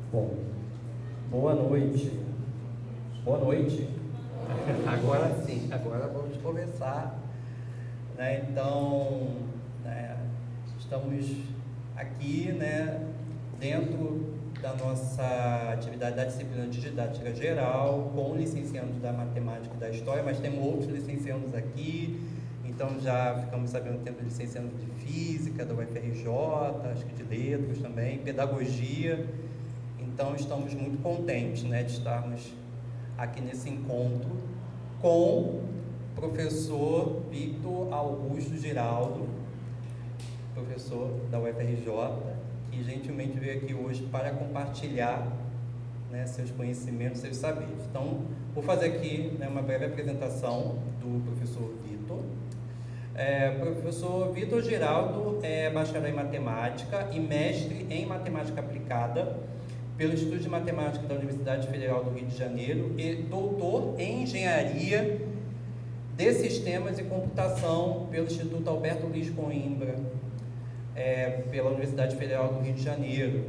Bom, boa noite. Boa noite. Agora sim, agora vamos começar, né? Então, né, estamos aqui, né, dentro da nossa atividade da disciplina de didática geral, com licenciados da matemática e da história, mas temos outros licenciados aqui. Então já ficamos sabendo que temos licenciados de física da UFRJ, acho que de letras também, pedagogia. Então estamos muito contentes, né, de estarmos aqui nesse encontro com o professor Victor Augusto Giraldo, professor da UFRJ, que gentilmente veio aqui hoje para compartilhar, né, seus conhecimentos, seus saberes. Então, vou fazer aqui, né, uma breve apresentação do professor Victor. Professor Victor Giraldo é bacharel em matemática e mestre em matemática aplicada pelo Instituto de Matemática da Universidade Federal do Rio de Janeiro e doutor em engenharia de sistemas e computação pelo Instituto Alberto Luiz Coimbra, pela Universidade Federal do Rio de Janeiro,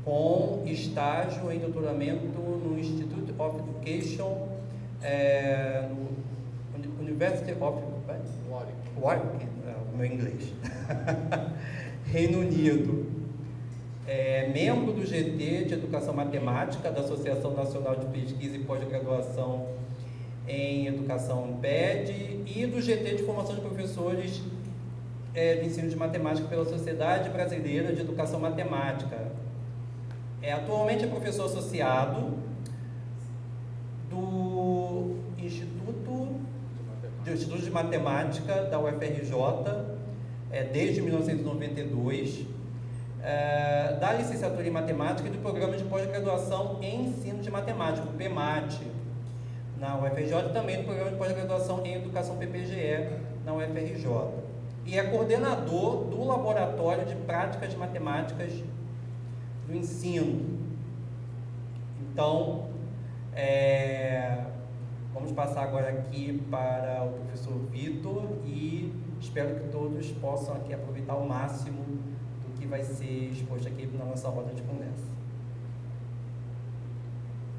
com estágio em doutoramento no Institute of Education, no University of Warwick, o meu inglês, Reino Unido. Membro do GT de Educação Matemática da Associação Nacional de Pesquisa e Pós-Graduação em Educação PED e do GT de Formação de Professores de Ensino de Matemática pela Sociedade Brasileira de Educação Matemática. Atualmente é professor associado do Instituto de Matemática da UFRJ desde 1992, da licenciatura em Matemática e do Programa de Pós-Graduação em Ensino de Matemática, o PEMAT, na UFRJ, e também do Programa de Pós-Graduação em Educação PPGE, na UFRJ. E é coordenador do Laboratório de Práticas de Matemáticas do Ensino. Então, vamos passar agora aqui para o professor Victor e espero que todos possam aqui aproveitar ao máximo do que vai ser exposto aqui na nossa roda de conversa.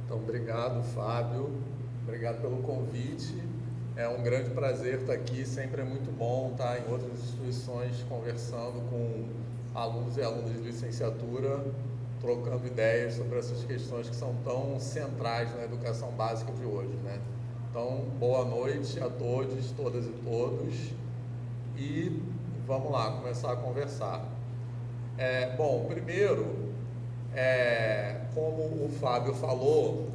Então, obrigado, Fábio. Obrigado pelo convite. É um grande prazer estar aqui. Sempre é muito bom estar em outras instituições conversando com alunos e alunas de licenciatura, trocando ideias sobre essas questões que são tão centrais na educação básica de hoje, né? Então, boa noite a todos, todas e todos, e vamos lá, começar a conversar. Bom, primeiro, como o Fábio falou,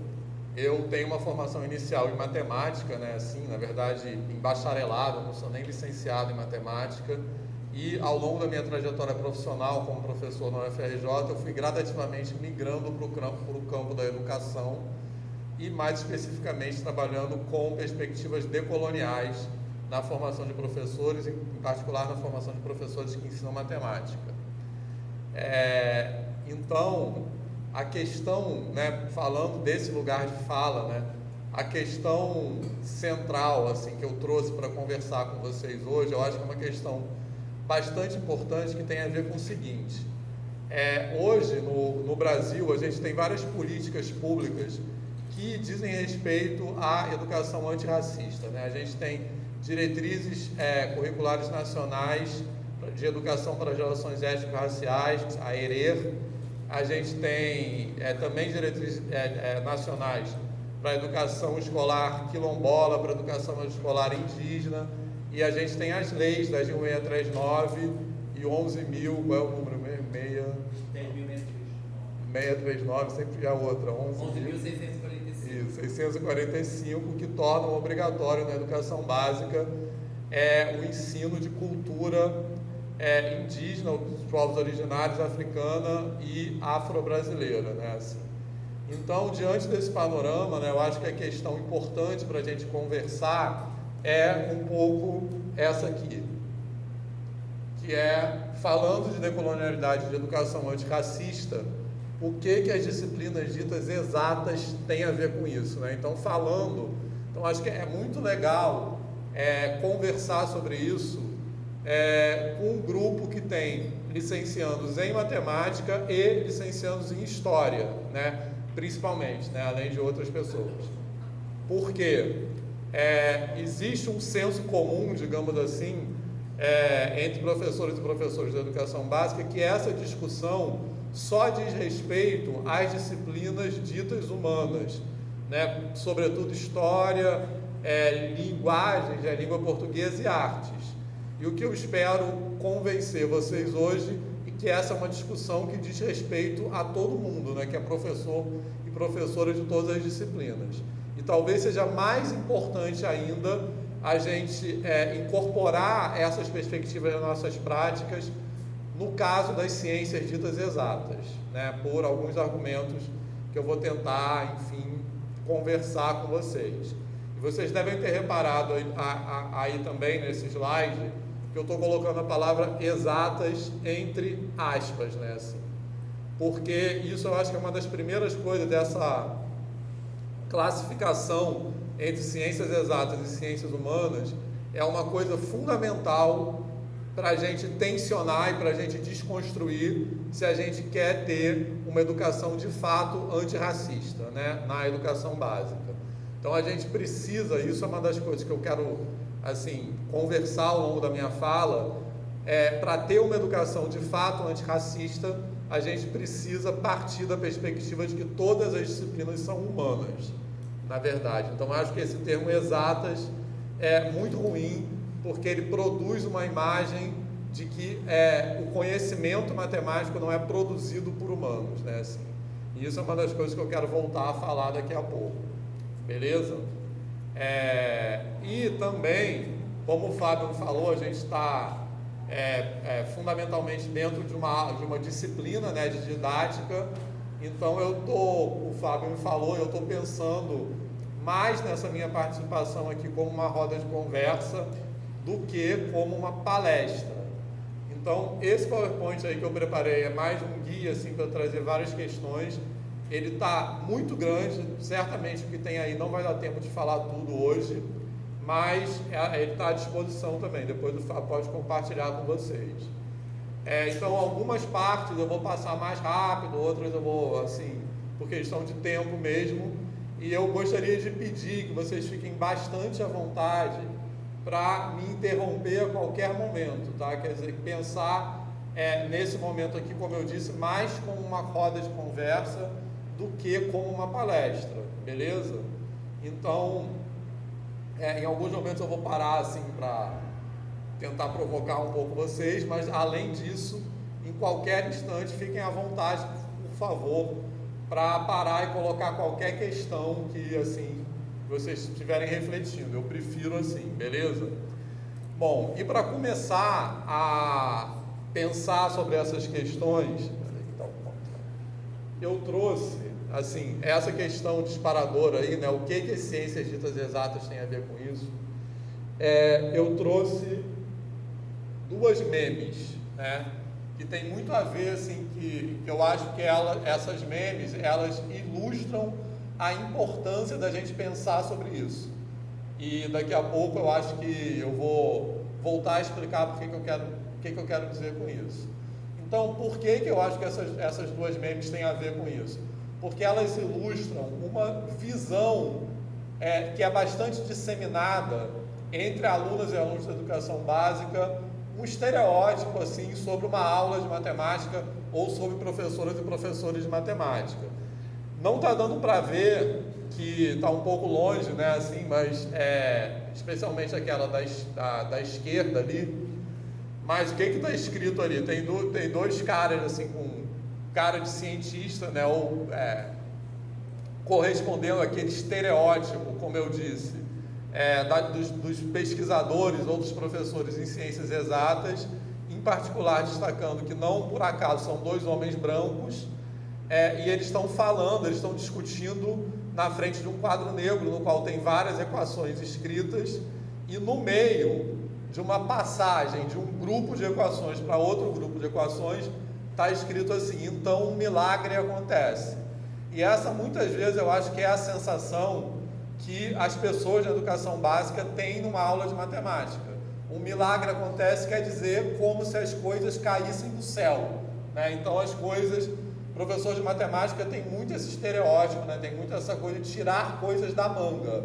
eu tenho uma formação inicial em matemática, né? Assim, na verdade, em bacharelado, não sou nem licenciado em matemática, e ao longo da minha trajetória profissional como professor na UFRJ, eu fui gradativamente migrando para o campo da educação e, mais especificamente, trabalhando com perspectivas decoloniais na formação de professores, em particular na formação de professores que ensinam matemática. Então, a questão, né, falando desse lugar de fala, né, a questão central assim, que eu trouxe para conversar com vocês hoje, eu acho que é uma questão bastante importante que tem a ver com o seguinte. Hoje, no Brasil, a gente tem várias políticas públicas que dizem respeito à educação antirracista, né? A gente tem diretrizes curriculares nacionais de educação para as relações étnico-raciais, a ERER. A gente tem também diretrizes nacionais para a educação escolar quilombola, para a educação escolar indígena, e a gente tem as leis da 10.639 e 11.000, qual é o número mesmo? 639, sempre a outra, 11.645. Isso, 645, que tornam obrigatório na educação básica o ensino de cultura indígena, dos povos originários africana e afro-brasileira, né? Assim. Então, diante desse panorama, né, eu acho que a questão importante para a gente conversar é um pouco essa aqui, que é, falando de decolonialidade, de educação antirracista, o que as disciplinas ditas exatas têm a ver com isso, né? Então, acho que é muito legal conversar sobre isso com um grupo que tem licenciandos em matemática e licenciandos em história, né? Principalmente, né? Além de outras pessoas. Por quê? Existe um senso comum, digamos assim, entre professores e professores de educação básica, que essa discussão só diz respeito às disciplinas ditas humanas, né? Sobretudo história, linguagens, língua portuguesa e artes. E o que eu espero convencer vocês hoje é que essa é uma discussão que diz respeito a todo mundo, né? Que é professor e professora de todas as disciplinas. E talvez seja mais importante ainda a gente incorporar essas perspectivas nas nossas práticas no caso das ciências ditas exatas, né? Por alguns argumentos que eu vou tentar, enfim, conversar com vocês. E vocês devem ter reparado aí também nesse slide que eu estou colocando a palavra exatas entre aspas, né? Assim, porque isso eu acho que é uma das primeiras coisas dessa classificação entre ciências exatas e ciências humanas, é uma coisa fundamental para a gente tensionar e para a gente desconstruir se a gente quer ter uma educação de fato antirracista, né, na educação básica. Então a gente precisa, isso é uma das coisas que eu quero assim conversar ao longo da minha fala, para ter uma educação de fato antirracista, a gente precisa partir da perspectiva de que todas as disciplinas são humanas, na verdade. Então acho que esse termo exatas é muito ruim, porque ele produz uma imagem de que o conhecimento matemático não é produzido por humanos, né? Assim, e isso é uma das coisas que eu quero voltar a falar daqui a pouco, beleza? E também, como o Fábio falou, a gente está fundamentalmente dentro de uma disciplina, né, de didática. Então o Fábio me falou, eu estou pensando mais nessa minha participação aqui como uma roda de conversa do que como uma palestra. Então esse PowerPoint aí que eu preparei é mais um guia assim, para trazer várias questões. Ele está muito grande, certamente o que tem aí não vai dar tempo de falar tudo hoje, mas ele está à disposição também, depois o Fábio pode compartilhar com vocês. Então algumas partes eu vou passar mais rápido, outras eu vou assim, por questão de tempo mesmo, e eu gostaria de pedir que vocês fiquem bastante à vontade para me interromper a qualquer momento, tá? Quer dizer, pensar nesse momento aqui, como eu disse, mais como uma roda de conversa do que como uma palestra, beleza? Então, em alguns momentos eu vou parar assim para tentar provocar um pouco vocês, mas além disso, em qualquer instante, fiquem à vontade, por favor, para parar e colocar qualquer questão que assim vocês estiverem refletindo. Eu prefiro assim, beleza? Bom, e para começar a pensar sobre essas questões, eu trouxe assim essa questão disparadora aí, né? O que as ciências ditas exatas têm a ver com isso? Eu trouxe duas memes, né? Que tem muito a ver, assim, que eu acho que essas memes, elas ilustram a importância da gente pensar sobre isso. E daqui a pouco eu acho que eu vou voltar a explicar o que eu quero dizer com isso. Então, por que eu acho que essas duas memes têm a ver com isso? Porque elas ilustram uma visão que é bastante disseminada entre alunas e alunos da educação básica, um estereótipo assim sobre uma aula de matemática ou sobre professoras e professores de matemática. Não está dando para ver, que está um pouco longe, né, assim, mas especialmente aquela da esquerda ali. Mas o que está escrito ali? Tem dois caras assim com cara de cientista, né, ou correspondendo àquele estereótipo, como eu disse, dos pesquisadores ou dos professores em ciências exatas, em particular destacando que não por acaso são dois homens brancos, e eles estão discutindo na frente de um quadro negro, no qual tem várias equações escritas, e no meio de uma passagem de um grupo de equações para outro grupo de equações, está escrito assim: então um milagre acontece. E essa muitas vezes eu acho que é a sensação que as pessoas da educação básica têm numa aula de matemática. um milagre acontece quer dizer como se as coisas caíssem do céu, né? Então as coisas, professor de matemática tem muito esse estereótipo, né? Tem muito essa coisa de tirar coisas da manga.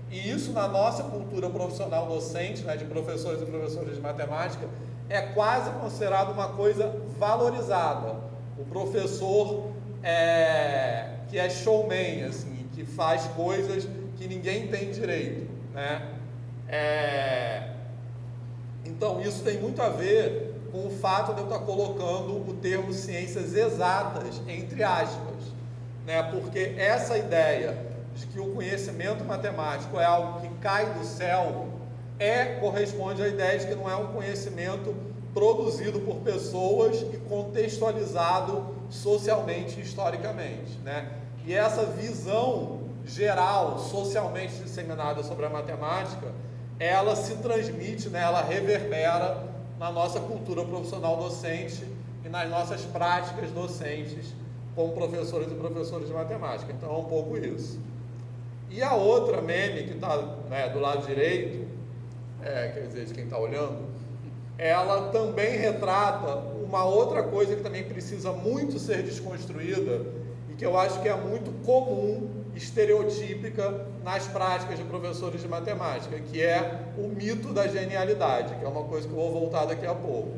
E isso na nossa cultura profissional docente, né, de professores e professoras de matemática, é quase considerado uma coisa valorizada. O professor que é showman, assim, que faz coisas que ninguém tem direito, né? Então isso tem muito a ver com o fato de eu estar colocando o termo ciências exatas entre aspas, né? Porque essa ideia de que o conhecimento matemático é algo que cai do céu corresponde à ideia de que não é um conhecimento produzido por pessoas e contextualizado socialmente e historicamente, né? E essa visão geral, socialmente disseminada sobre a matemática, ela se transmite, né? Ela reverbera na nossa cultura profissional docente e nas nossas práticas docentes como professores e professores de matemática. Então é um pouco isso. E a outra meme que está, né, do lado direito, quer dizer, de quem está olhando, ela também retrata uma outra coisa que também precisa muito ser desconstruída e que eu acho que é muito comum, estereotípica nas práticas de professores de matemática, que é o mito da genialidade, que é uma coisa que eu vou voltar daqui a pouco.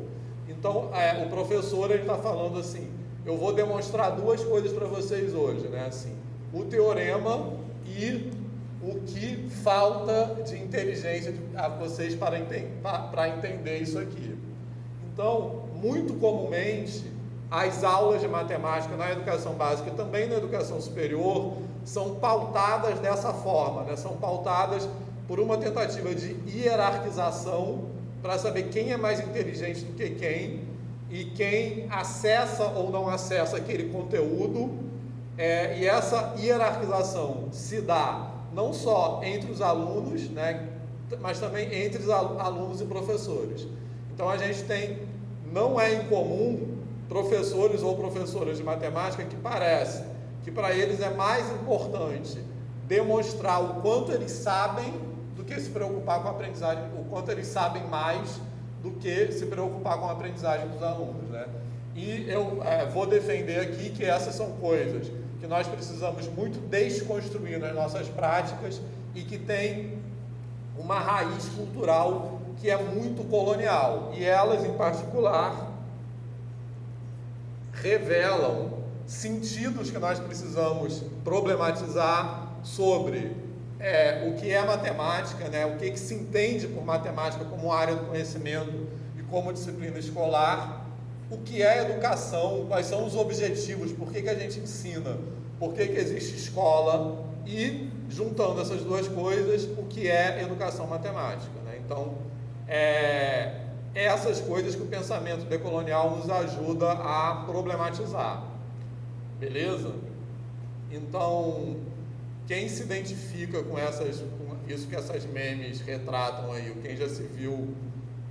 Então, o professor está falando assim, eu vou demonstrar duas coisas para vocês hoje, né? Assim, o teorema e o que falta de inteligência a vocês para entender isso aqui. Então, muito comumente, as aulas de matemática na educação básica e também na educação superior são pautadas dessa forma, né? São pautadas por uma tentativa de hierarquização para saber quem é mais inteligente do que quem e quem acessa ou não acessa aquele conteúdo. E essa hierarquização se dá não só entre os alunos, né, mas também entre os alunos e professores. Então a gente tem, não é incomum, professores ou professoras de matemática que parece que para eles é mais importante demonstrar o quanto eles sabem do que se preocupar com a aprendizagem, o quanto eles sabem mais do que se preocupar com a aprendizagem dos alunos, né? E eu vou defender aqui que essas são coisas que nós precisamos muito desconstruir nas nossas práticas e que tem uma raiz cultural que é muito colonial. E elas, em particular, revelam sentidos que nós precisamos problematizar sobre o que é matemática, né? O que se entende por matemática como área do conhecimento e como disciplina escolar, o que é educação, quais são os objetivos, por que a gente ensina, por que existe escola e, juntando essas duas coisas, o que é educação matemática, né? Então, essas coisas que o pensamento decolonial nos ajuda a problematizar, beleza? Então, quem se identifica com isso que essas memes retratam aí, quem já se viu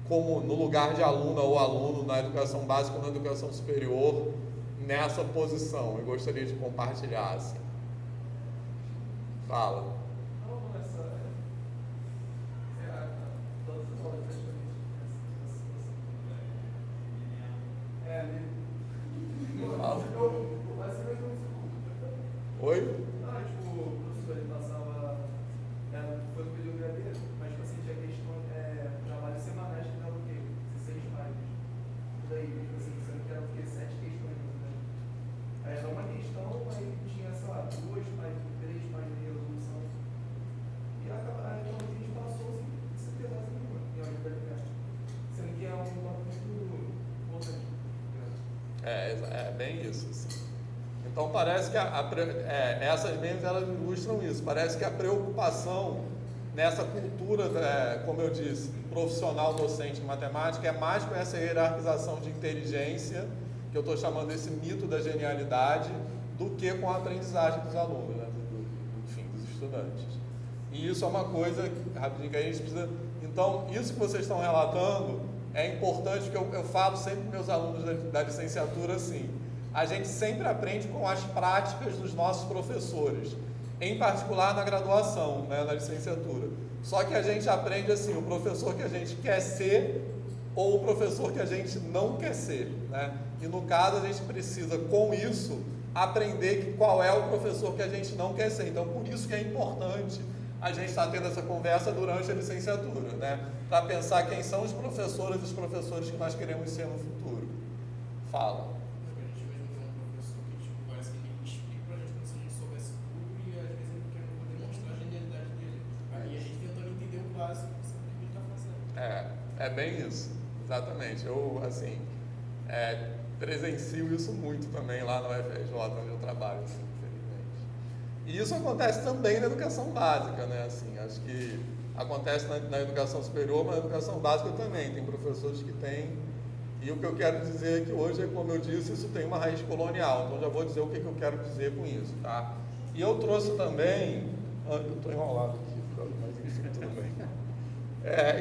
como no lugar de aluna ou aluno na educação básica ou na educação superior, nessa posição, eu gostaria de compartilhar, assim. Fala. Fala. Oi? Tipo, o professor ele passava, foi no período dele, mas tipo assim, tinha questão, trabalhos semanais que dava o quê? 16 páginas. Daí, tipo assim, sendo que era o quê? 7 questões, né? Aí era uma questão, aí tinha, sei lá, 2 páginas, 3 páginas de resolução. E aí, então, a gente passou sem certeza nenhuma em hora de verificar. Sendo que é um tópico muito importante. É bem isso, assim. Então parece que essas memes elas ilustram isso, parece que a preocupação nessa cultura, como eu disse, profissional docente em matemática, é mais com essa hierarquização de inteligência, que eu estou chamando esse mito da genialidade, do que com a aprendizagem dos alunos, né? Enfim, dos estudantes. E isso é uma coisa, rapidinho, que a gente precisa... Então, isso que vocês estão relatando é importante, porque eu falo sempre com meus alunos da licenciatura assim, a gente sempre aprende com as práticas dos nossos professores, em particular na graduação, né, na licenciatura. Só que a gente aprende assim, o professor que a gente quer ser ou o professor que a gente não quer ser, né? E no caso a gente precisa, com isso, aprender qual é o professor que a gente não quer ser. Então, por isso que é importante a gente estar tendo essa conversa durante a licenciatura, né? Para pensar quem são os professores e os professores que nós queremos ser no futuro. Fala. A gente mesmo tem um professor que parece que ele explica pra gente como se a gente soubesse tudo e às vezes ele quer demonstrar a genialidade dele. Aí a gente tentando entender o básico do que ele está fazendo. É bem isso, exatamente. Eu, assim, presencio isso muito também lá no UFRJ, onde eu trabalho, assim, infelizmente. E isso acontece também na educação básica, né? Assim, acho que acontece na educação superior, mas na educação básica também. Tem professores que têm. E o que eu quero dizer é que hoje, como eu disse, isso tem uma raiz colonial. Então já vou dizer o que eu quero dizer com isso, tá? E eu trouxe também. Eu estou enrolado aqui, mas enfim, tudo bem.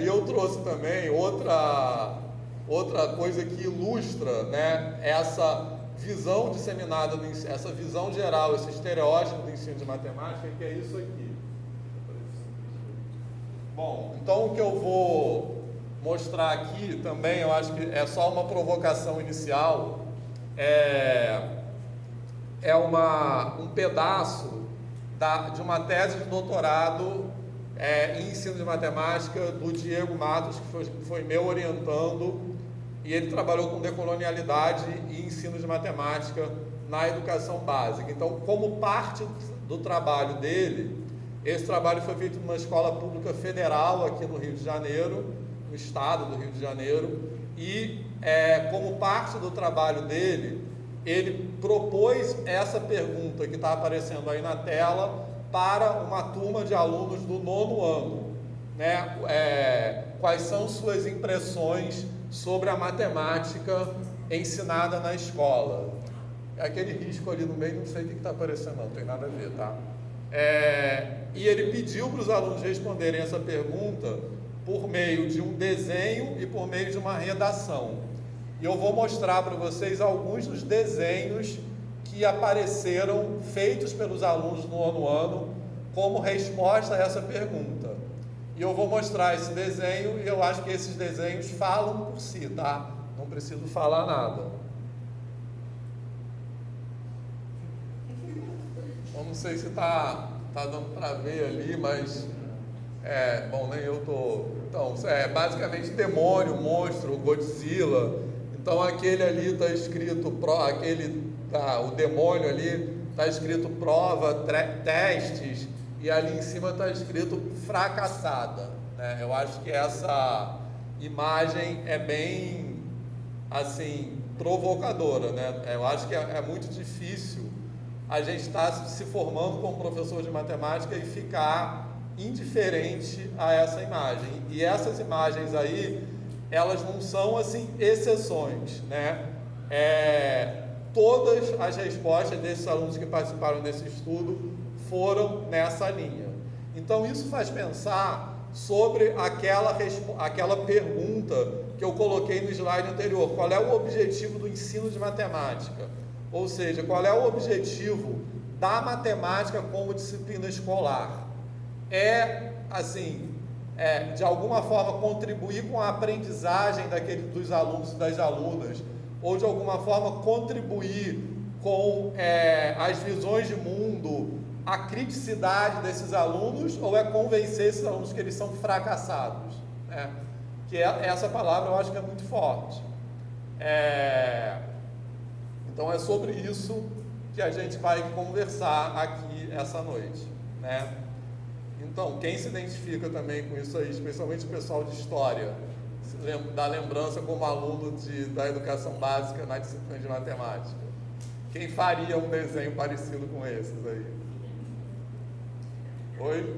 E eu trouxe também outra coisa que ilustra, né, essa visão disseminada, essa visão geral, esse estereótipo do ensino de matemática, que é isso aqui. Bom, então o que eu vou mostrar aqui também, eu acho que é só uma provocação inicial, um pedaço de uma tese de doutorado em ensino de matemática do Diego Matos, que foi meu orientando, e ele trabalhou com decolonialidade e ensino de matemática na educação básica. Então, como parte do trabalho dele, esse trabalho foi feito numa escola pública federal aqui no Rio de Janeiro, no estado do Rio de Janeiro, e como parte do trabalho dele, ele propôs essa pergunta que está aparecendo aí na tela para uma turma de alunos do 9º ano, né? Quais são suas impressões sobre a matemática ensinada na escola? Aquele risco ali no meio, não sei o que está aparecendo, não tem nada a ver, tá? E ele pediu para os alunos responderem essa pergunta por meio de um desenho e por meio de uma redação. E eu vou mostrar para vocês alguns dos desenhos que apareceram feitos pelos alunos no 9º ano como resposta a essa pergunta. E eu vou mostrar esse desenho e eu acho que esses desenhos falam por si, tá? Não preciso falar nada. Eu não sei se tá dando para ver ali, mas bom, nem eu tô. Então, basicamente demônio, monstro, Godzilla. Então aquele ali está escrito o demônio ali está escrito prova, testes, e ali em cima está escrito fracassada, né? Eu acho que essa imagem é bem, assim, provocadora, né? Eu acho que é muito difícil a gente estar se formando como professor de matemática e ficar indiferente a essa imagem. E essas imagens aí, elas não são, assim, exceções, né? Todas as respostas desses alunos que participaram desse estudo foram nessa linha. Então, isso faz pensar sobre aquela pergunta que eu coloquei no slide anterior. Qual é o objetivo do ensino de matemática? Ou seja, qual é o objetivo da matemática como disciplina escolar? De alguma forma, contribuir com a aprendizagem dos alunos e das alunas, ou de alguma forma contribuir com as visões de mundo, a criticidade desses alunos, ou convencer esses alunos que eles são fracassados, né? Que essa palavra eu acho que é muito forte. Então é sobre isso que a gente vai conversar aqui essa noite, né? Então, quem se identifica também com isso aí, especialmente o pessoal de História, da lembrança como aluno da educação básica na disciplina de matemática? Quem faria um desenho parecido com esses aí? Oi?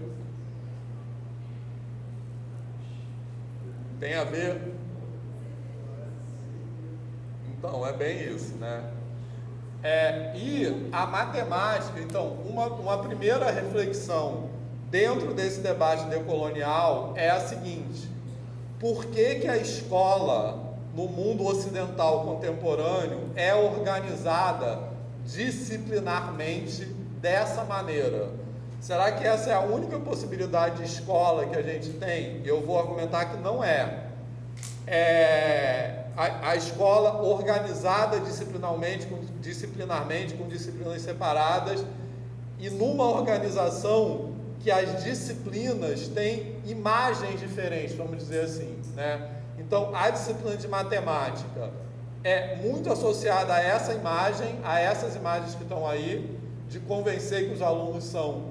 Tem a ver? Então, é bem isso, né? E a matemática, então, uma primeira reflexão dentro desse debate decolonial é a seguinte: por que a escola no mundo ocidental contemporâneo é organizada disciplinarmente dessa maneira? Será que essa é a única possibilidade de escola que a gente tem? Eu vou argumentar que não é. A escola organizada disciplinarmente, com disciplinas separadas, e numa organização que as disciplinas têm imagens diferentes, vamos dizer assim, né? Então, a disciplina de matemática é muito associada a essa imagem, a essas imagens que estão aí, de convencer que os alunos são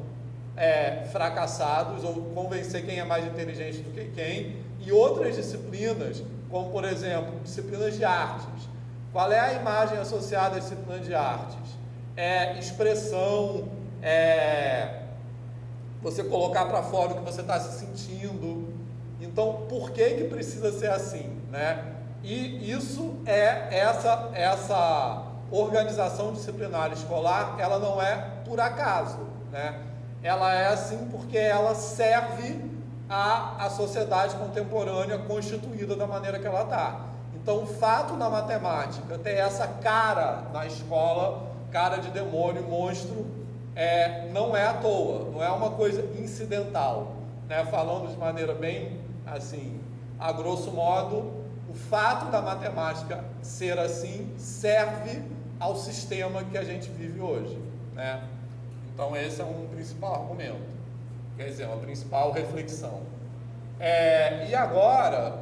fracassados, ou convencer quem é mais inteligente do que quem, e outras disciplinas, como por exemplo, disciplinas de artes. Qual é a imagem associada à disciplina de artes? Expressão, você colocar para fora o que você está se sentindo. Então, por que precisa ser assim, né? E isso essa organização disciplinar escolar, ela não é por acaso, né? Ela é assim porque ela serve à sociedade contemporânea constituída da maneira que ela está. Então, o fato da matemática ter essa cara na escola, cara de demônio, monstro, não é à toa, não é uma coisa incidental, né? Falando de maneira bem, assim, a grosso modo, o fato da matemática ser assim serve ao sistema que a gente vive hoje, né? Então, esse é um principal argumento, quer dizer, uma principal reflexão. E agora,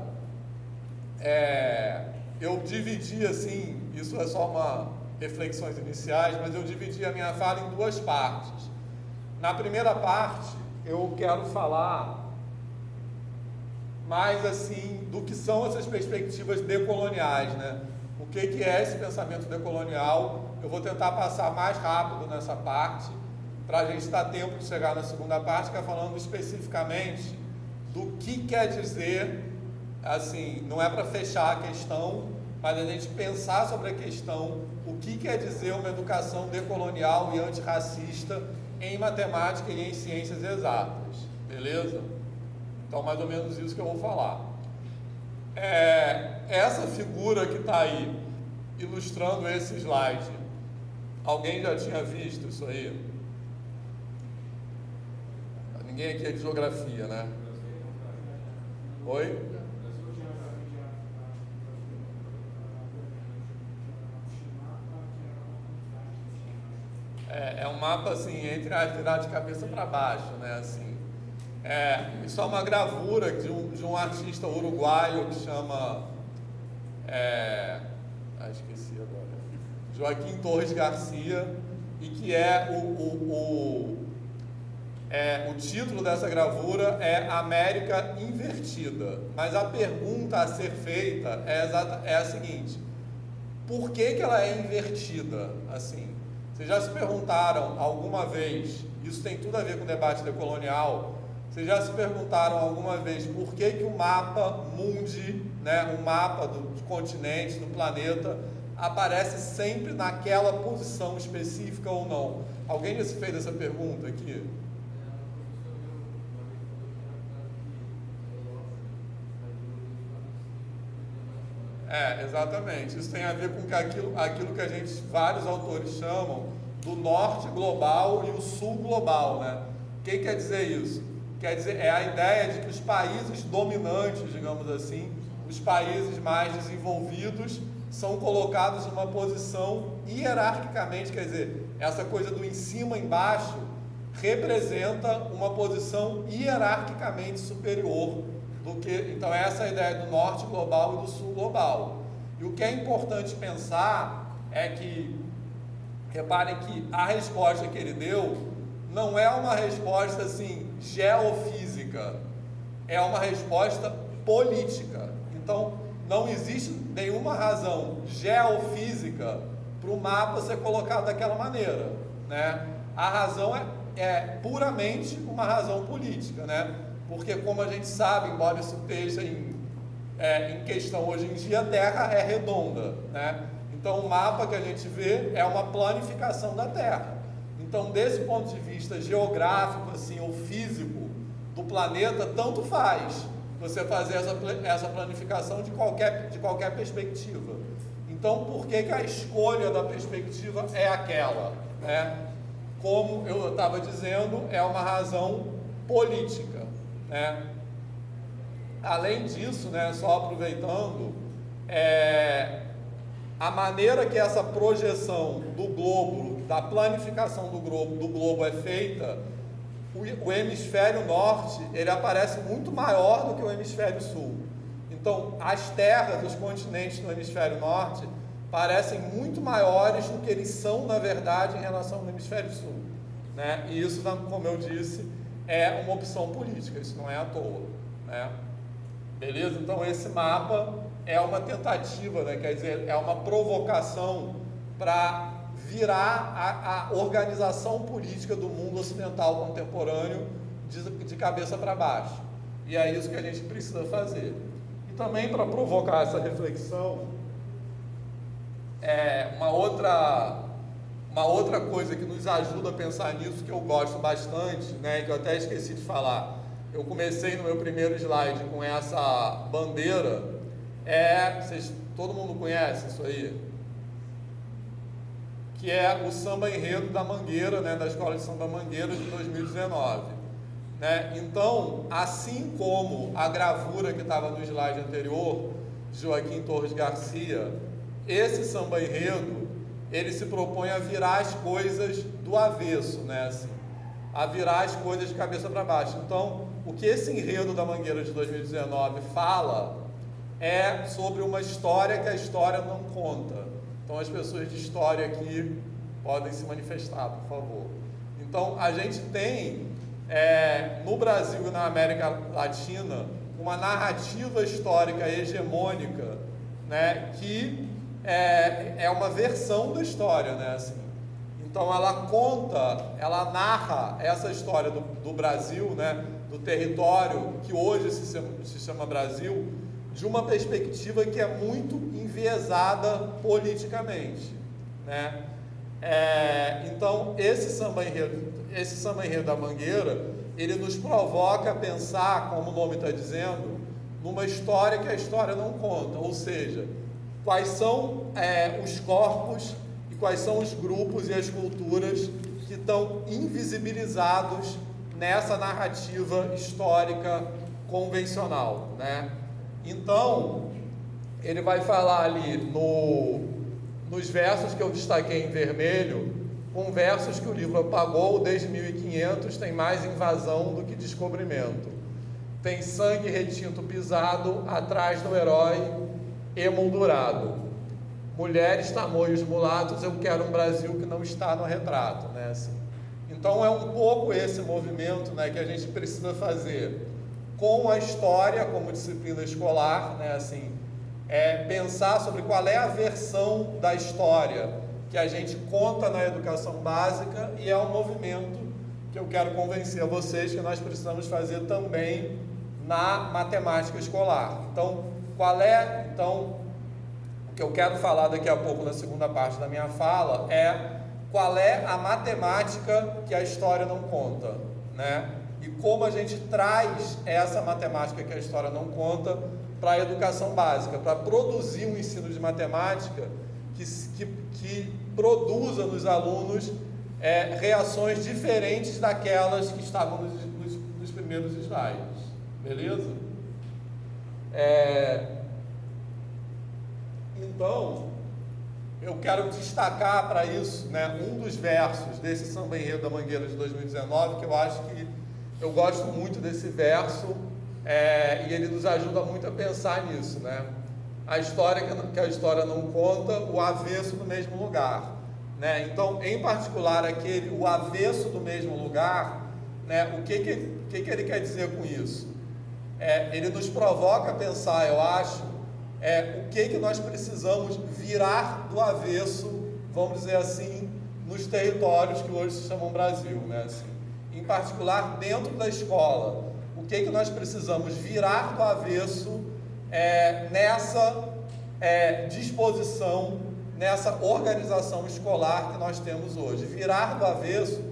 eu dividi assim, isso é só uma reflexões iniciais, mas eu dividi a minha fala em duas partes. Na primeira parte, eu quero falar mais assim do que são essas perspectivas decoloniais, né? O que é esse pensamento decolonial? Eu vou tentar passar mais rápido nessa parte, para a gente dar tempo de chegar na segunda parte, que é falando especificamente do que quer dizer, assim, não é para fechar a questão, mas a gente pensar sobre a questão, o que quer dizer uma educação decolonial e antirracista em matemática e em ciências exatas, beleza? Então, mais ou menos isso que eu vou falar. Essa figura que está aí, ilustrando esse slide, alguém já tinha visto isso aí? Ninguém aqui é de geografia, né? Oi? É um mapa assim, entre a virar de cabeça para baixo, né? Assim, isso é uma gravura de um artista uruguaio que chama. Esqueci agora. Joaquim Torres Garcia, e que o título dessa gravura é América Invertida. Mas a pergunta a ser feita é a seguinte: por que ela é invertida assim? Vocês já se perguntaram alguma vez, isso tem tudo a ver com o debate decolonial, vocês já se perguntaram alguma vez por que o mapa mundi, né, o mapa dos continentes, do planeta, aparece sempre naquela posição específica ou não? Alguém já se fez essa pergunta aqui? Exatamente. Isso tem a ver com aquilo que vários autores chamam do norte global e o sul global, né? O que quer dizer isso? Quer dizer, é a ideia de que os países dominantes, digamos assim, os países mais desenvolvidos, são colocados numa posição hierarquicamente, quer dizer, essa coisa do em cima embaixo representa uma posição hierarquicamente superior do que. Então, essa é a ideia do norte global e do sul global. E o que é importante pensar é que, reparem que a resposta que ele deu não é uma resposta assim geofísica, é uma resposta política. Então, não existe nenhuma razão geofísica para o mapa ser colocado daquela maneira, né? A razão é puramente uma razão política, né? Porque, como a gente sabe, embora isso esteja em questão hoje em dia, a Terra é redonda, né? Então, o mapa que a gente vê é uma planificação da Terra. Então, desse ponto de vista geográfico, assim, ou físico do planeta, tanto faz você fazer essa planificação de qualquer perspectiva. Então, por que a escolha da perspectiva é aquela, né? como eu estava dizendo, é uma razão política, né? Além disso, né, só aproveitando, a maneira que essa projeção do globo, da planificação do globo é feita, o hemisfério norte, ele aparece muito maior do que o hemisfério sul. Então, as terras, os continentes no hemisfério norte parecem muito maiores do que eles são, na verdade, em relação ao hemisfério sul, né? E isso, como eu disse, é uma opção política, isso não é à toa, né? Beleza? Então, esse mapa é uma tentativa, né? Quer dizer, é uma provocação para virar a organização política do mundo ocidental contemporâneo de cabeça para baixo. E é isso que a gente precisa fazer. E também para provocar essa reflexão, uma outra coisa que nos ajuda a pensar nisso, que eu gosto bastante, né, que eu até esqueci de falar. Eu comecei no meu primeiro slide com essa bandeira, todo mundo conhece isso aí? Que é o Samba Enredo da Mangueira, né, da Escola de Samba Mangueira de 2019. Né? Então, assim como a gravura que estava no slide anterior, de Joaquim Torres Garcia, esse Samba Enredo, ele se propõe a virar as coisas do avesso, né, assim, a virar as coisas de cabeça para baixo. Então, o que esse enredo da Mangueira de 2019 fala é sobre uma história que a história não conta. Então, as pessoas de história aqui podem se manifestar, por favor. Então, a gente tem, no Brasil e na América Latina, uma narrativa histórica hegemônica, né, que é uma versão da história, né, assim. Então, ela narra essa história do Brasil, né, do território que hoje se chama Brasil, de uma perspectiva que é muito enviesada politicamente, né? Então, esse samba enredo da Mangueira, ele nos provoca a pensar, como o nome está dizendo, numa história que a história não conta, ou seja, quais são os corpos e quais são os grupos e as culturas que estão invisibilizados nessa narrativa histórica convencional, né? Então, ele vai falar ali nos versos que eu destaquei em vermelho, com versos que o livro apagou. Desde 1500 tem mais invasão do que descobrimento. Tem sangue retinto pisado atrás do herói emoldurado. Mulheres, tamoios, mulatos, eu quero um Brasil que não está no retrato, né? Assim. Então é um pouco esse movimento, né, que a gente precisa fazer com a história como disciplina escolar, né, assim, pensar sobre qual é a versão da história que a gente conta na educação básica, e é um movimento que eu quero convencer a vocês que nós precisamos fazer também na matemática escolar. Então, o que eu quero falar daqui a pouco na segunda parte da minha fala qual é a matemática que a história não conta, né? E como a gente traz essa matemática que a história não conta para a educação básica, para produzir um ensino de matemática que produza nos alunos reações diferentes daquelas que estavam nos primeiros slides. Beleza? Então, eu quero destacar para isso, né, um dos versos desse Samba Enredo da Mangueira de 2019, que eu acho que eu gosto muito desse verso, e ele nos ajuda muito a pensar nisso, né? A história que a história não conta, o avesso do mesmo lugar, né? Então, em particular, o avesso do mesmo lugar, né? O que ele quer dizer com isso? Ele nos provoca a pensar, eu acho, o que nós precisamos virar do avesso, vamos dizer assim, nos territórios que hoje se chamam Brasil, né? Assim, em particular, dentro da escola, o que nós precisamos virar do avesso nessa disposição, nessa organização escolar que nós temos hoje. Virar do avesso,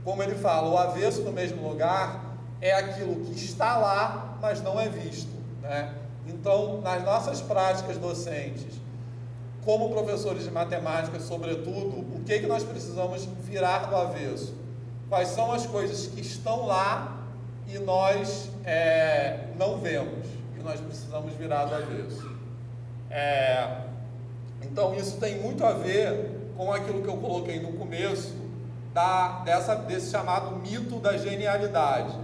como ele fala, o avesso no mesmo lugar é aquilo que está lá, mas não é visto, né? Então, nas nossas práticas docentes, como professores de matemática, sobretudo, o que nós precisamos virar do avesso? Quais são as coisas que estão lá e nós não vemos, e nós precisamos virar do avesso? Então, isso tem muito a ver com aquilo que eu coloquei no começo, desse chamado mito da genialidade.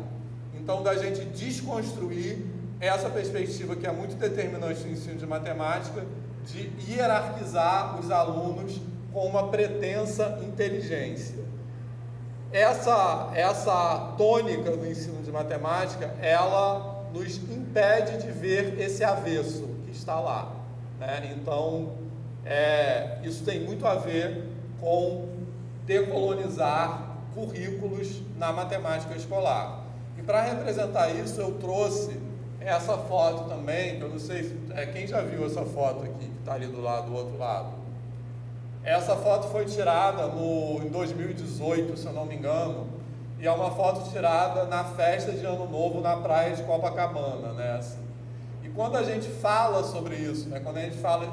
Então, da gente desconstruir essa perspectiva que é muito determinante no ensino de matemática, de hierarquizar os alunos com uma pretensa inteligência. Essa tônica do ensino de matemática, ela nos impede de ver esse avesso que está lá, né? Então, isso tem muito a ver com decolonizar currículos na matemática escolar. E para representar isso, eu trouxe essa foto também, que eu não sei quem já viu essa foto aqui, que está ali do outro lado. Essa foto foi tirada em 2018, se eu não me engano, e é uma foto tirada na festa de Ano Novo na praia de Copacabana, né? Assim. E quando a gente fala sobre isso, né? Quando a gente fala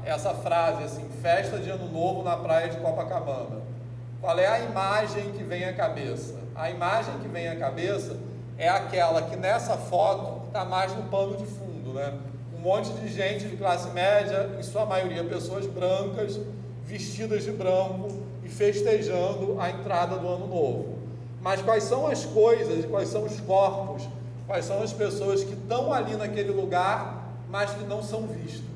essa frase assim, festa de Ano Novo na praia de Copacabana, qual é a imagem que vem à cabeça? A imagem que vem à cabeça é aquela que nessa foto está mais no pano de fundo, né? Um monte de gente de classe média, em sua maioria pessoas brancas, vestidas de branco e festejando a entrada do Ano Novo. Mas quais são as coisas, quais são os corpos, quais são as pessoas que estão ali naquele lugar, mas que não são vistos?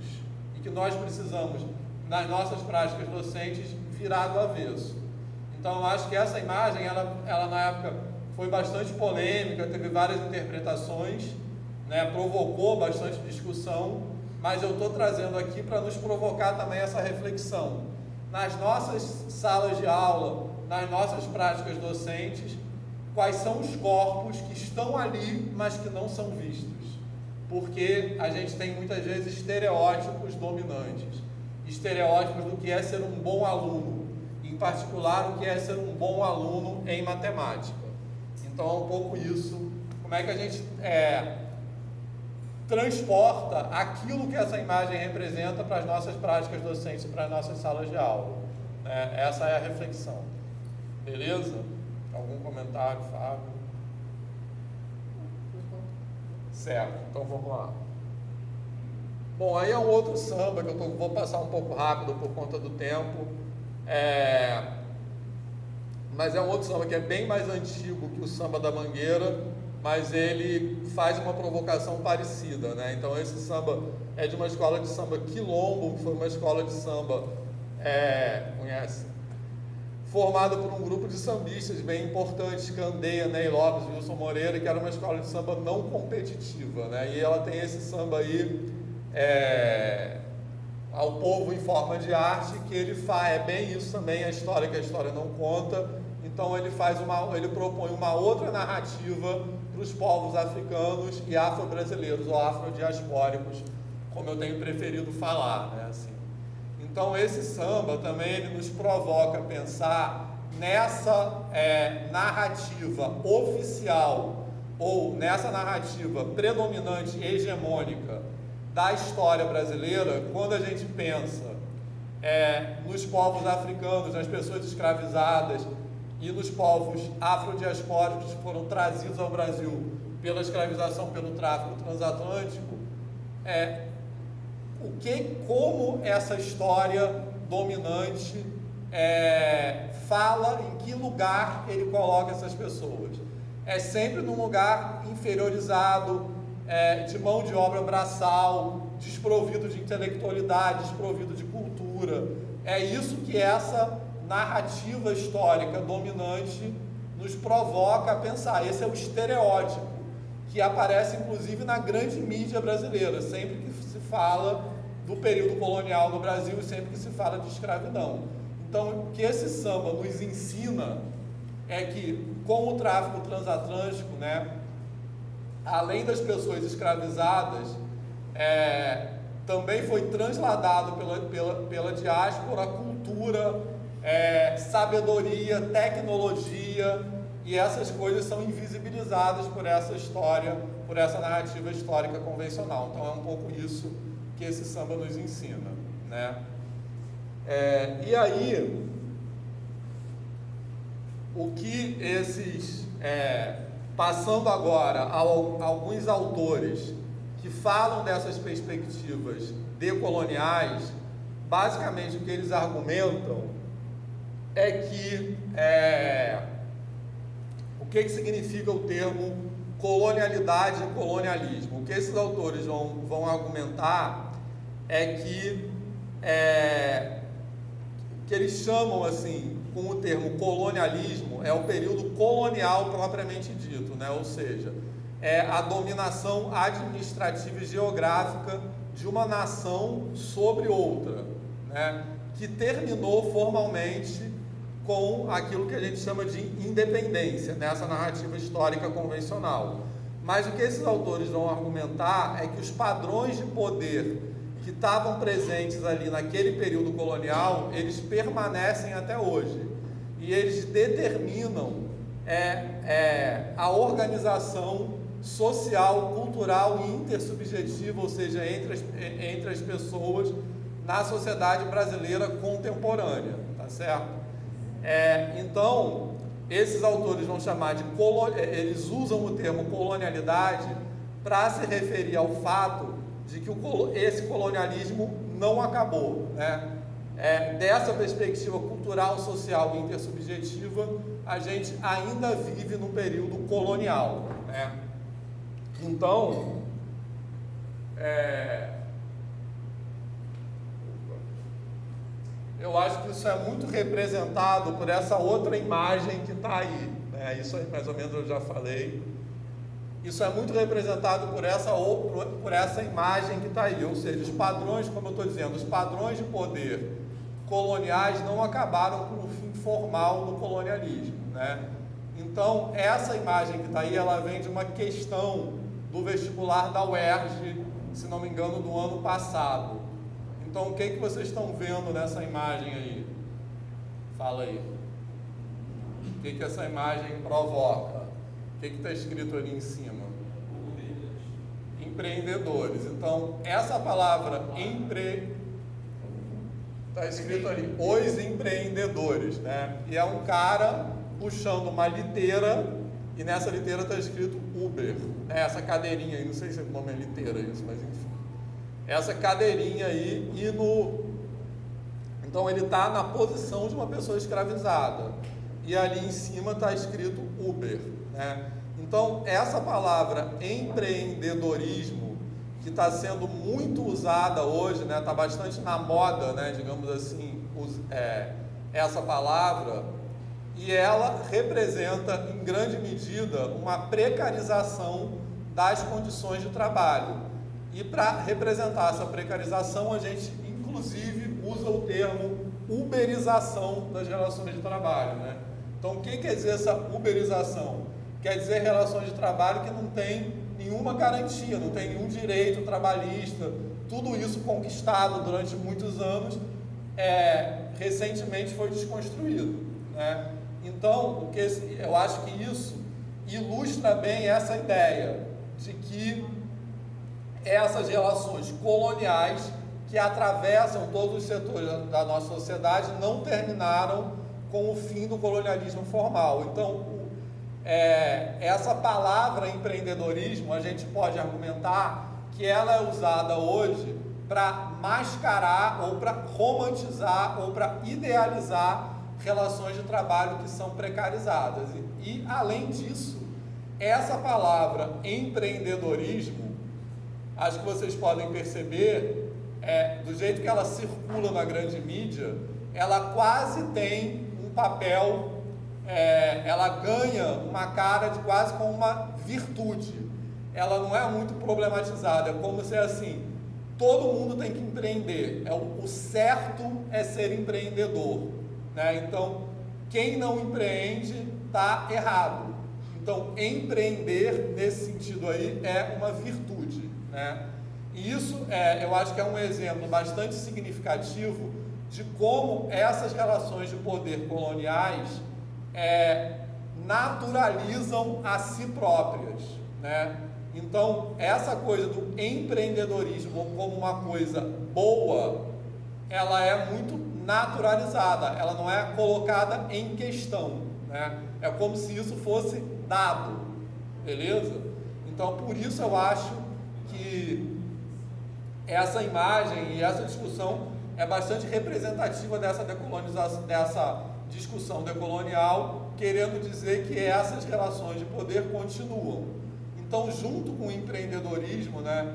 E que nós precisamos, nas nossas práticas docentes, virar do avesso. Então, eu acho que essa imagem, ela na época foi bastante polêmica, teve várias interpretações, né, provocou bastante discussão, mas eu estou trazendo aqui para nos provocar também essa reflexão. Nas nossas salas de aula, nas nossas práticas docentes, quais são os corpos que estão ali, mas que não são vistos? Porque a gente tem muitas vezes estereótipos dominantes, estereótipos do que é ser um bom aluno, em particular o que é ser um bom aluno em matemática. Então é um pouco isso, como é que a gente transporta aquilo que essa imagem representa para as nossas práticas docentes, para as nossas salas de aula. Essa é a reflexão. Beleza? Algum comentário, Fábio? Certo, então vamos lá. Bom, aí é um outro samba que eu vou passar um pouco rápido por conta do tempo. Mas é um outro samba que é bem mais antigo que o Samba da Mangueira, mas ele faz uma provocação parecida, né? Então esse samba é de uma escola de samba Quilombo, que foi uma escola de samba, conhece? Formada por um grupo de sambistas bem importantes, Candeia, Ney Lopes, Wilson Moreira, que era uma escola de samba não competitiva, né? E ela tem esse samba aí, ao povo em forma de arte, que ele faz, é bem isso também, a história que a história não conta. Então ele propõe uma outra narrativa para os povos africanos e afro-brasileiros, ou afrodiaspóricos, como eu tenho preferido falar, né? Assim. Então esse samba também ele nos provoca a pensar nessa narrativa oficial, ou nessa narrativa predominante e hegemônica da história brasileira, quando a gente pensa nos povos africanos, nas pessoas escravizadas e nos povos afrodiaspóricos que foram trazidos ao Brasil pela escravização, pelo tráfico transatlântico, como essa história dominante fala, em que lugar ele coloca essas pessoas. É sempre num lugar inferiorizado, de mão de obra braçal, desprovido de intelectualidade, desprovido de cultura. É isso que essa narrativa histórica dominante nos provoca a pensar. Esse é o estereótipo que aparece inclusive na grande mídia brasileira, sempre que se fala do período colonial no Brasil e sempre que se fala de escravidão. Então, o que esse samba nos ensina é que, com o tráfico transatlântico, né, além das pessoas escravizadas, também foi transladado pela diáspora cultura, sabedoria, tecnologia, e essas coisas são invisibilizadas por essa história, por essa narrativa histórica convencional. Então é um pouco isso que esse samba nos ensina, né? E aí, o que esses, passando agora a alguns autores que falam dessas perspectivas decoloniais, basicamente o que eles argumentam é que o que significa o termo colonialidade e colonialismo. O que esses autores vão argumentar é que eles chamam assim, com o termo colonialismo, é o período colonial propriamente dito, né? Ou seja, é a dominação administrativa e geográfica de uma nação sobre outra, né? Que terminou formalmente com aquilo que a gente chama de independência, nessa narrativa histórica convencional. Mas o que esses autores vão argumentar é que os padrões de poder que estavam presentes ali naquele período colonial, eles permanecem até hoje. E eles determinam a organização social, cultural e intersubjetiva, ou seja, entre as pessoas na sociedade brasileira contemporânea, tá certo? Então, esses autores vão chamar de eles usam o termo colonialidade para se referir ao fato de que esse colonialismo não acabou, né? Dessa perspectiva cultural, social e intersubjetiva, a gente ainda vive num período colonial, né? Então, eu acho que isso é muito representado por essa outra imagem que está aí, né? Isso aí mais ou menos eu já falei. Isso é muito representado por essa imagem que está aí, ou seja, os padrões, como eu estou dizendo, os padrões de poder coloniais não acabaram com o fim formal do colonialismo, né? Então, essa imagem que está aí, ela vem de uma questão do vestibular da UERJ, se não me engano, do ano passado. Então, o que vocês estão vendo nessa imagem aí? Fala aí. O que essa imagem provoca? O que está escrito ali em cima? Empreendedores. Então, essa palavra está escrito ali, os empreendedores, né? E é um cara puxando uma liteira, e nessa liteira está escrito Uber. Essa cadeirinha aí, não sei se o nome é liteira isso, mas enfim. Essa cadeirinha aí, então ele está na posição de uma pessoa escravizada. E ali em cima está escrito Uber, né? Então, essa palavra empreendedorismo, que está sendo muito usada hoje, né? Está bastante na moda, né? Digamos assim, essa palavra, e ela representa, em grande medida, uma precarização das condições de trabalho. E para representar essa precarização, a gente, inclusive, usa o termo uberização das relações de trabalho, né? Então, o que quer dizer essa uberização? Quer dizer relações de trabalho que não tem nenhuma garantia, não tem nenhum direito trabalhista, tudo isso conquistado durante muitos anos, recentemente foi desconstruído, né? Então, eu acho que isso ilustra bem essa ideia de que essas relações coloniais que atravessam todos os setores da nossa sociedade não terminaram com o fim do colonialismo formal. Então, essa palavra empreendedorismo, a gente pode argumentar que ela é usada hoje para mascarar ou para romantizar ou para idealizar relações de trabalho que são precarizadas. E além disso, essa palavra empreendedorismo, acho que vocês podem perceber, do jeito que ela circula na grande mídia, ela quase tem um papel, ela ganha uma cara de quase como uma virtude. Ela não é muito problematizada, é como se assim, todo mundo tem que empreender, o certo é ser empreendedor, né? Então, quem não empreende está errado. Então, empreender nesse sentido aí é uma virtude, né? E isso, eu acho que é um exemplo bastante significativo de como essas relações de poder coloniais naturalizam a si próprias, né? Então, essa coisa do empreendedorismo como uma coisa boa, ela é muito naturalizada, ela não é colocada em questão, né? É como se isso fosse dado, beleza? Então, por isso eu acho que essa imagem e essa discussão é bastante representativa dessa decolonização, dessa discussão decolonial, querendo dizer que essas relações de poder continuam. Então, junto com o empreendedorismo, né,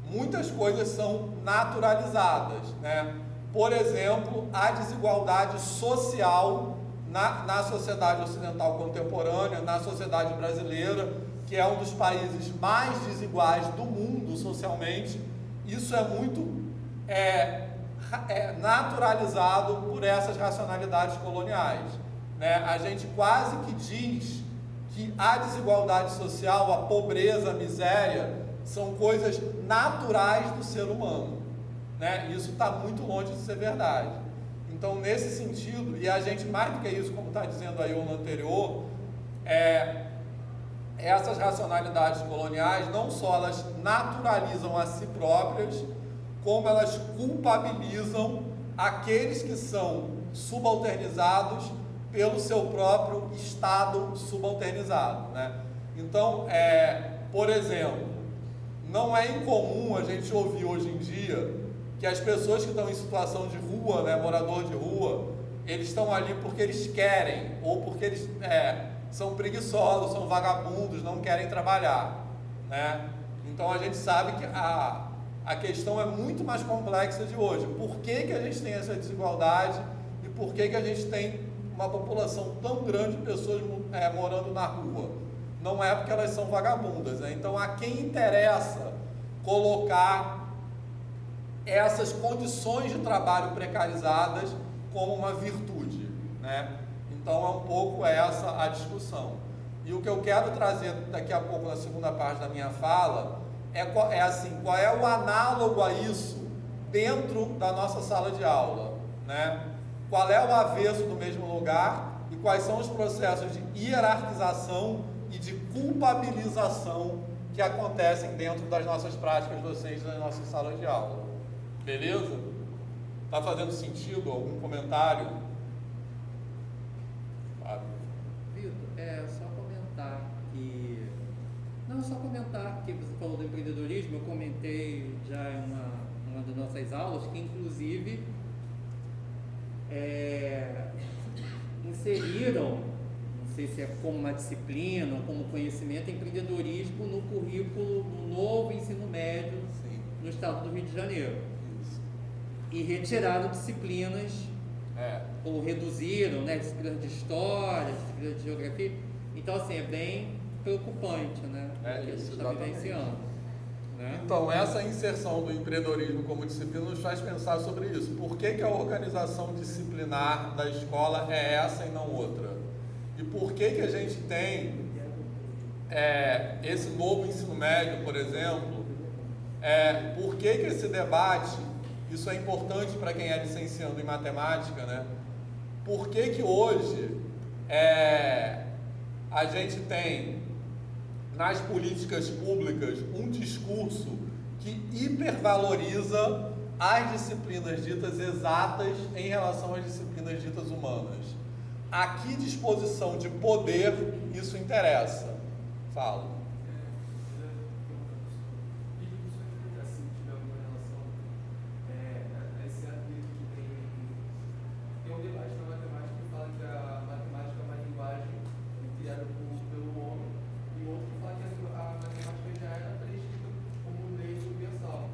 muitas coisas são naturalizadas, né? Por exemplo, a desigualdade social na sociedade ocidental contemporânea, na sociedade brasileira, que é um dos países mais desiguais do mundo socialmente. Isso é muito naturalizado por essas racionalidades coloniais, né? A gente quase que diz que a desigualdade social, a pobreza, a miséria, são coisas naturais do ser humano, né? Isso está muito longe de ser verdade. Então, nesse sentido, e a gente mais do que isso, como está dizendo aí no anterior, essas racionalidades coloniais, não só elas naturalizam a si próprias, como elas culpabilizam aqueles que são subalternizados pelo seu próprio estado subalternizado, né? Então, por exemplo, não é incomum a gente ouvir hoje em dia que as pessoas que estão em situação de rua, né, morador de rua, eles estão ali porque eles querem, ou porque eles são preguiçosos, são vagabundos, não querem trabalhar, né? Então a gente sabe que a questão é muito mais complexa de hoje. Por que a gente tem essa desigualdade e por que a gente tem uma população tão grande de pessoas morando na rua? Não é porque elas são vagabundas, né? Então a quem interessa colocar essas condições de trabalho precarizadas como uma virtude, né? Então é um pouco essa a discussão. E o que eu quero trazer daqui a pouco na segunda parte da minha fala é assim, qual é o análogo a isso dentro da nossa sala de aula, né? Qual é o avesso do mesmo lugar e quais são os processos de hierarquização e de culpabilização que acontecem dentro das nossas práticas docentes das nossas salas de aula. Beleza? Está fazendo sentido? Algum comentário? Fábio. Vitor, só comentar que você falou do empreendedorismo. Eu comentei já em uma das nossas aulas que inclusive inseriram, não sei se é como uma disciplina ou como conhecimento, empreendedorismo no currículo do novo ensino médio. Sim. No estado do Rio de Janeiro. Isso. E retiraram disciplinas, ou reduziram, né, disciplinas de história, disciplinas de geografia. Então, assim, é bem preocupante, né? O que a gente está vivenciando, né? Então, essa inserção do empreendedorismo como disciplina nos faz pensar sobre isso. Por que a organização disciplinar da escola é essa e não outra? E por que a gente tem esse novo ensino médio, por exemplo? Por que esse debate, isso é importante para quem é licenciando em matemática, né? Por que hoje a gente tem nas políticas públicas um discurso que hipervaloriza as disciplinas ditas exatas em relação às disciplinas ditas humanas? A que disposição de poder isso interessa? Falo.